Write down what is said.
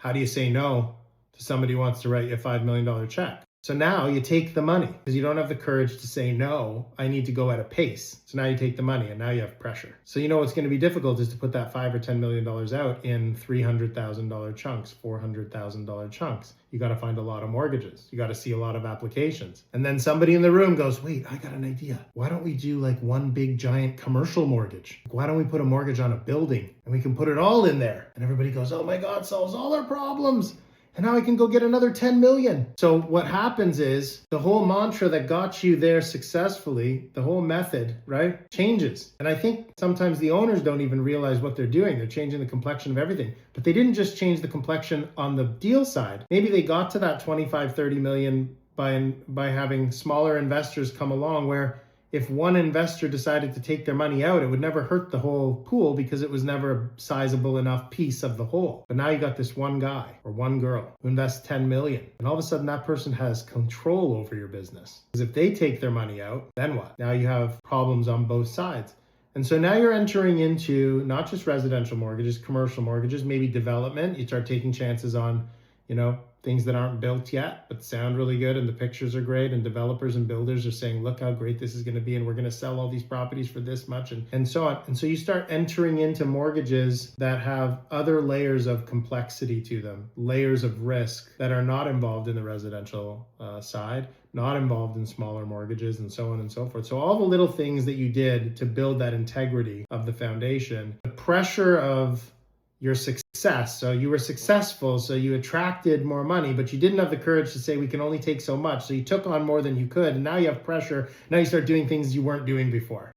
How do you say no to somebody who wants to write you a $5 million check? So now you take the money because you don't have the courage to say, no, I need to go at a pace. So now you take the money and now you have pressure. So you know what's going to be difficult is to put that $5 or $10 million out in $300,000 chunks, $400,000 chunks. You got to find a lot of mortgages. You got to see a lot of applications. And then somebody in the room goes, wait, I got an idea. Why don't we do like one big giant commercial mortgage? Why don't we put a mortgage on a building and we can put it all in there? And everybody goes, oh my God, solves all our problems. And now I can go get another 10 million. So what happens is the whole mantra that got you there successfully, the whole method, right, changes. And I think sometimes the owners don't even realize what they're doing. They're changing the complexion of everything. But they didn't just change the complexion on the deal side. Maybe they got to that 25, 30 million by having smaller investors come along, where if one investor decided to take their money out, it would never hurt the whole pool because it was never a sizable enough piece of the whole. But now you got this one guy or one girl who invests 10 million. And all of a sudden that person has control over your business. Because if they take their money out, then what? Now you have problems on both sides. And so now you're entering into not just residential mortgages, commercial mortgages, maybe development. You start taking chances on, things that aren't built yet, but sound really good and the pictures are great, and developers and builders are saying, look how great this is going to be, and we're going to sell all these properties for this much, and so on. And so you start entering into mortgages that have other layers of complexity to them, layers of risk that are not involved in the residential side, not involved in smaller mortgages, and so on and so forth. So all the little things that you did to build that integrity of the foundation, the pressure of your success. So you were successful, so you attracted more money, but you didn't have the courage to say, we can only take so much. So you took on more than you could, and now you have pressure. Now you start doing things you weren't doing before.